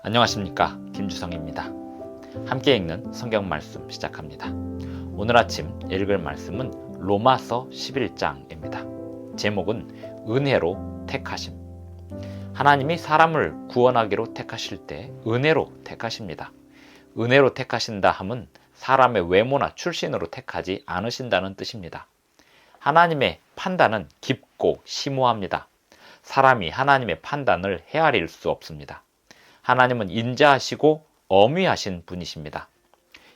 안녕하십니까, 김주성입니다. 함께 읽는 성경 말씀 시작합니다. 오늘 아침 읽을 말씀은 로마서 11장입니다. 제목은 은혜로 택하심. 하나님이 사람을 구원하기로 택하실 때 은혜로 택하십니다. 은혜로 택하신다 함은 사람의 외모나 출신으로 택하지 않으신다는 뜻입니다. 하나님의 판단은 깊고 심오합니다. 사람이 하나님의 판단을 헤아릴 수 없습니다. 하나님은 인자하시고 엄위하신 분이십니다.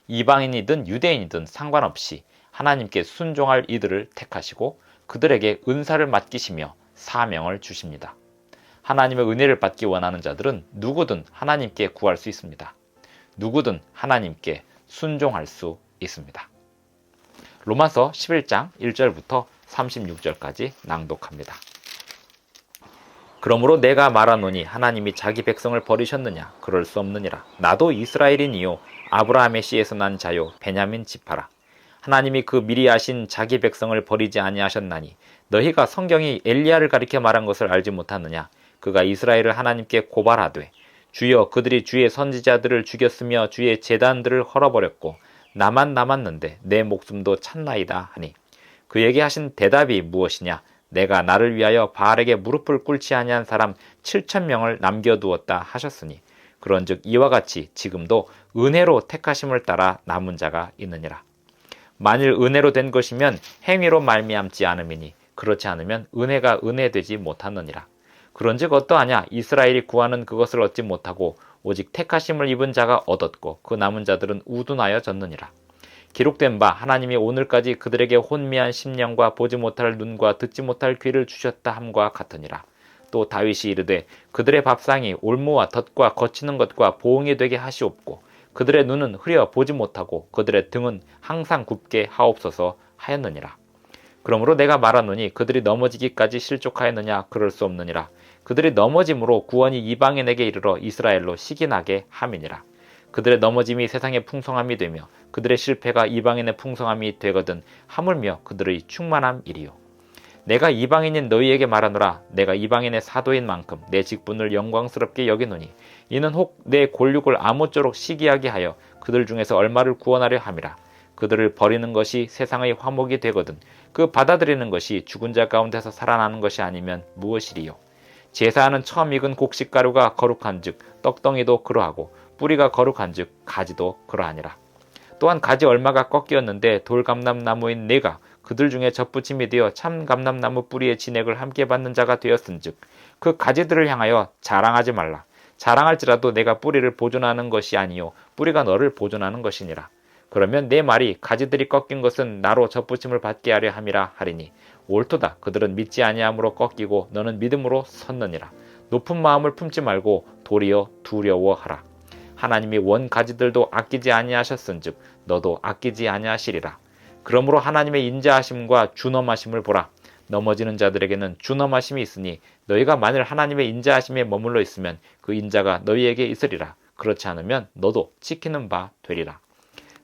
이방인이든 유대인이든 상관없이 하나님께 순종할 이들을 택하시고 그들에게 은사를 맡기시며 사명을 주십니다. 하나님의 은혜를 받기 원하는 자들은 누구든 하나님께 구할 수 있습니다. 누구든 하나님께 순종할 수 있습니다. 로마서 11장 1절부터 36절까지 낭독합니다. 그러므로 내가 말하노니 하나님이 자기 백성을 버리셨느냐? 그럴 수 없느니라. 나도 이스라엘인이요 아브라함의 씨에서 난 자요 베냐민 지파라. 하나님이 그 미리 아신 자기 백성을 버리지 아니하셨나니 너희가 성경이 엘리야를 가리켜 말한 것을 알지 못하느냐? 그가 이스라엘을 하나님께 고발하되 주여 그들이 주의 선지자들을 죽였으며 주의 제단들을 헐어버렸고 나만 남았는데 내 목숨도 찼나이다 하니 그에게 하신 대답이 무엇이냐? 내가 나를 위하여 바알에게 무릎을 꿇지 아니한 사람 7,000명을 남겨두었다 하셨으니 그런즉 이와 같이 지금도 은혜로 택하심을 따라 남은 자가 있느니라. 만일 은혜로 된 것이면 행위로 말미암지 않음이니 그렇지 않으면 은혜가 은혜되지 못하느니라. 그런즉 어떠하냐? 이스라엘이 구하는 그것을 얻지 못하고 오직 택하심을 입은 자가 얻었고 그 남은 자들은 우둔하여 졌느니라. 기록된 바 하나님이 오늘까지 그들에게 혼미한 심령과 보지 못할 눈과 듣지 못할 귀를 주셨다 함과 같으니라. 또 다윗이 이르되 그들의 밥상이 올무와 덫과 거치는 것과 보응이 되게 하시옵고 그들의 눈은 흐려 보지 못하고 그들의 등은 항상 굽게 하옵소서 하였느니라. 그러므로 내가 말하노니 그들이 넘어지기까지 실족하였느냐? 그럴 수 없느니라. 그들이 넘어짐으로 구원이 이방인에게 이르러 이스라엘로 시기나게 함이니라. 그들의 넘어짐이 세상의 풍성함이 되며 그들의 실패가 이방인의 풍성함이 되거든 하물며 그들의 충만함이리요. 내가 이방인인 너희에게 말하노라. 내가 이방인의 사도인 만큼 내 직분을 영광스럽게 여기노니 이는 혹 내 골육을 아무쪼록 시기하게 하여 그들 중에서 얼마를 구원하려 함이라. 그들을 버리는 것이 세상의 화목이 되거든 그 받아들이는 것이 죽은 자 가운데서 살아나는 것이 아니면 무엇이리요. 제사하는 처음 익은 곡식가루가 거룩한즉 떡덩이도 그러하고 뿌리가 거룩한즉 가지도 그러하니라. 또한 가지 얼마가 꺾이었는데 돌감람나무인 내가 그들 중에 젖붙임이 되어 참 감람나무 뿌리의 진액을 함께 받는 자가 되었은즉 그 가지들을 향하여 자랑하지 말라. 자랑할지라도 내가 뿌리를 보존하는 것이 아니요 뿌리가 너를 보존하는 것이니라. 그러면 내 말이 가지들이 꺾인 것은 나로 젖붙임을 받게 하려 함이라 하리니 옳도다. 그들은 믿지 아니함으로 꺾이고 너는 믿음으로 섰느니라. 높은 마음을 품지 말고 도리어 두려워하라. 하나님이 원 가지들도 아끼지 아니하셨은즉 너도 아끼지 아니하시리라. 그러므로 하나님의 인자하심과 준엄하심을 보라. 넘어지는 자들에게는 준엄하심이 있으니 너희가 만일 하나님의 인자하심에 머물러 있으면 그 인자가 너희에게 있으리라. 그렇지 않으면 너도 지키는 바 되리라.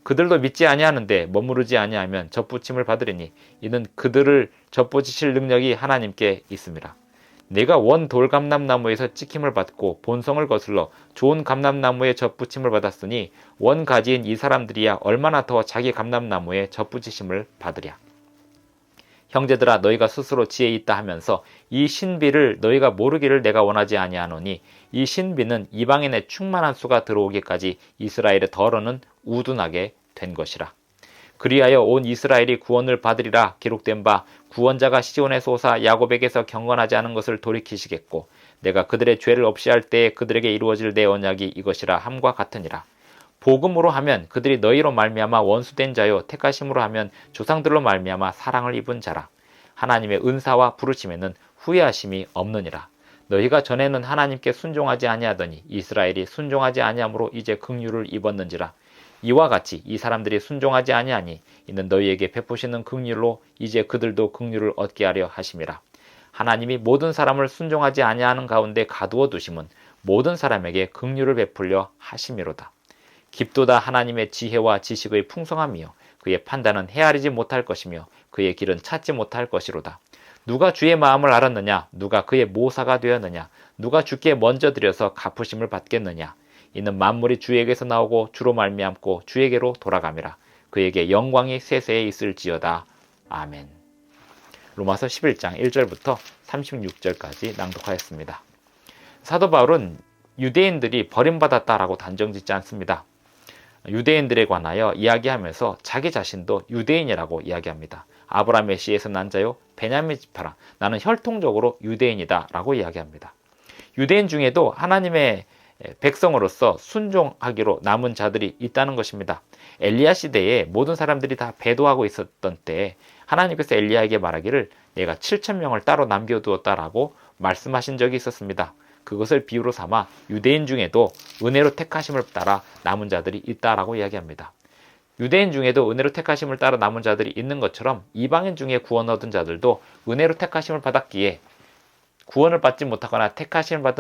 그들도 믿지 아니하는데 머무르지 아니하면 젖붙임을 받으리니 이는 그들을 젖붙이실 능력이 하나님께 있음이라. 내가 원 돌감람나무에서 찍힘을 받고 본성을 거슬러 좋은 감람나무에 젖붙임을 받았으니 원 가지인 이 사람들이야 얼마나 더 자기 감람나무에 젖붙이심을 받으랴. 형제들아 너희가 스스로 지혜 있다 하면서 이 신비를 너희가 모르기를 내가 원하지 아니하노니 이 신비는 이방인의 충만한 수가 들어오기까지 이스라엘의 덜어는 우둔하게 된 것이라. 그리하여 온 이스라엘이 구원을 받으리라. 기록된 바 구원자가 시온에서 오사 야곱에게서 경건하지 않은 것을 돌이키시겠고 내가 그들의 죄를 없이 할 때에 그들에게 이루어질 내 언약이 이것이라 함과 같으니라. 복음으로 하면 그들이 너희로 말미암아 원수된 자요 택하심으로 하면 조상들로 말미암아 사랑을 입은 자라. 하나님의 은사와 부르심에는 후회하심이 없느니라. 너희가 전에는 하나님께 순종하지 아니하더니 이스라엘이 순종하지 아니함으로 이제 긍휼을 입었는지라. 이와 같이 이 사람들이 순종하지 아니하니 이는 너희에게 베푸시는 긍휼로 이제 그들도 긍휼을 얻게 하려 하심이라. 하나님이 모든 사람을 순종하지 아니하는 가운데 가두어 두심은 모든 사람에게 긍휼을 베풀려 하심이로다. 깊도다 하나님의 지혜와 지식의 풍성함이요 그의 판단은 헤아리지 못할 것이며 그의 길은 찾지 못할 것이로다. 누가 주의 마음을 알았느냐? 누가 그의 모사가 되었느냐? 누가 주께 먼저 드려서 갚으심을 받겠느냐? 이는 만물이 주에게서 나오고 주로 말미암고 주에게로 돌아감이라. 그에게 영광이 세세에 있을지어다. 아멘. 로마서 11장 1절부터 36절까지 낭독하였습니다. 사도 바울은 유대인들이 버림받았다라고 단정짓지 않습니다. 유대인들에 관하여 이야기하면서 자기 자신도 유대인이라고 이야기합니다. 아브라함의 씨에서 난 자요 베냐민 지파라. 나는 혈통적으로 유대인이다 라고 이야기합니다. 유대인 중에도 하나님의 백성으로서 순종하기로 남은 자들이 있다는 것입니다. 엘리야 시대에 모든 사람들이 다 배도하고 있었던 때에 하나님께서 엘리야에게 말하기를 내가 7,000명을 따로 남겨두었다라고 말씀하신 적이 있었습니다. 그것을 비유로 삼아 유대인 중에도 은혜로 택하심을 따라 남은 자들이 있다라고 이야기합니다. 유대인 중에도 은혜로 택하심을 따라 남은 자들이 있는 것처럼 이방인 중에 구원 얻은 자들도 은혜로 택하심을 받았기에 구원을 받지 못하거나 택하심을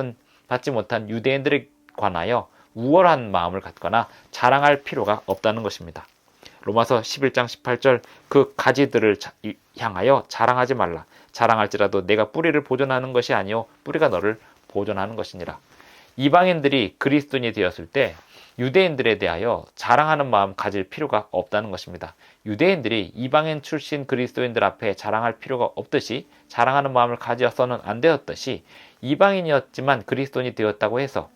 받지 못한 유대인들에 관하여 우월한 마음을 갖거나 자랑할 필요가 없다는 것입니다. 로마서 11장 18절 그 가지들을 향하여 자랑하지 말라. 자랑할지라도 내가 뿌리를 보존하는 것이 아니요 뿌리가 너를 보존하는 것이니라. 이방인들이 그리스도인이 되었을 때 유대인들에 대하여 자랑하는 마음 가질 필요가 없다는 것입니다. 유대인들이 이방인 출신 그리스도인들 앞에 자랑할 필요가 없듯이 자랑하는 마음을 가져서는 안 되었듯이 이방인이었지만 그리스도인이 되었다고 해서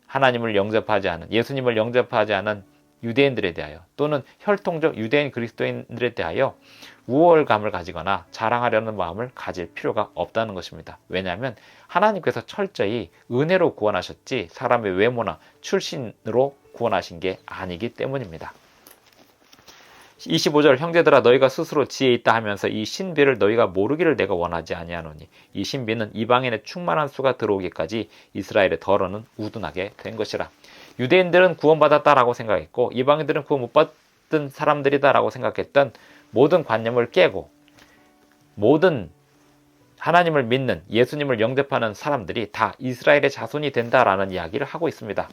하나님을 영접하지 않은 예수님을 영접하지 않은 유대인들에 대하여 또는 혈통적 유대인 그리스도인들에 대하여 우월감을 가지거나 자랑하려는 마음을 가질 필요가 없다는 것입니다. 왜냐하면 하나님께서 철저히 은혜로 구원하셨지 사람의 외모나 출신으로 구원하신 게 아니기 때문입니다. 25절 형제들아 너희가 스스로 지혜 있다 하면서 이 신비를 너희가 모르기를 내가 원하지 아니하노니 이 신비는 이방인의 충만한 수가 들어오기까지 이스라엘의 덜어는 우둔하게 된 것이라. 유대인들은 구원받았다라고 생각했고 이방인들은 구원 못 받은 사람들이다라고 생각했던 모든 관념을 깨고 모든 하나님을 믿는 예수님을 영접하는 사람들이 다 이스라엘의 자손이 된다라는 이야기를 하고 있습니다.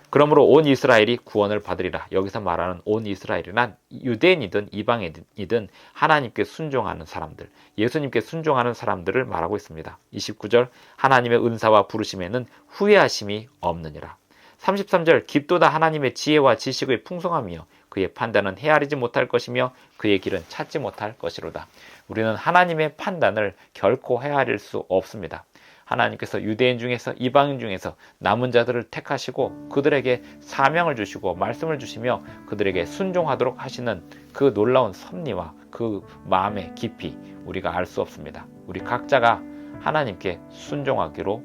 그러므로 온 이스라엘이 구원을 받으리라. 여기서 말하는 온 이스라엘이란 유대인이든 이방인이든 하나님께 순종하는 사람들, 예수님께 순종하는 사람들을 말하고 있습니다. 29절 하나님의 은사와 부르심에는 후회하심이 없느니라. 33절 깊도다 하나님의 지혜와 지식의 풍성함이요 그의 판단은 헤아리지 못할 것이며 그의 길은 찾지 못할 것이로다. 우리는 하나님의 판단을 결코 헤아릴 수 없습니다. 하나님께서 유대인 중에서 이방인 중에서 남은 자들을 택하시고 그들에게 사명을 주시고 말씀을 주시며 그들에게 순종하도록 하시는 그 놀라운 섭리와 그 마음의 깊이 우리가 알 수 없습니다. 우리 각자가 하나님께 순종하기로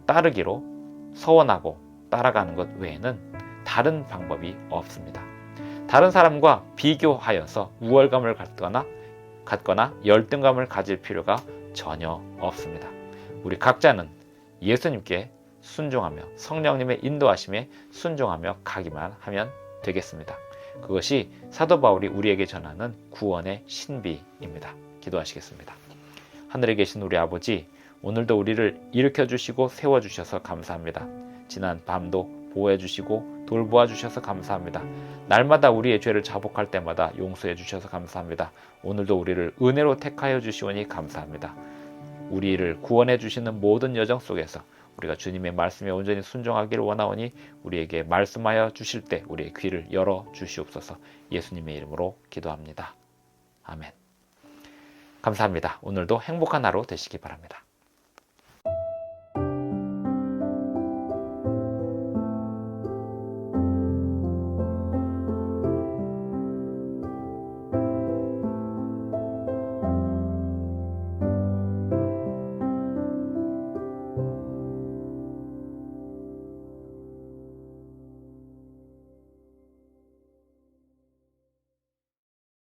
따르기로 서원하고 따라가는 것 외에는 다른 방법이 없습니다. 다른 사람과 비교하여서 우월감을 갖거나 열등감을 가질 필요가 전혀 없습니다. 우리 각자는 예수님께 순종하며 성령님의 인도하심에 순종하며 가기만 하면 되겠습니다. 그것이 사도 바울이 우리에게 전하는 구원의 신비입니다. 기도하시겠습니다. 하늘에 계신 우리 아버지, 오늘도 우리를 일으켜 주시고 세워 주셔서 감사합니다. 지난 밤도 보호해 주시고 돌보아 주셔서 감사합니다. 날마다 우리의 죄를 자복할 때마다 용서해 주셔서 감사합니다. 오늘도 우리를 은혜로 택하여 주시오니 감사합니다. 우리를 구원해 주시는 모든 여정 속에서 우리가 주님의 말씀에 온전히 순종하기를 원하오니 우리에게 말씀하여 주실 때 우리의 귀를 열어 주시옵소서. 예수님의 이름으로 기도합니다. 아멘. 감사합니다. 오늘도 행복한 하루 되시기 바랍니다.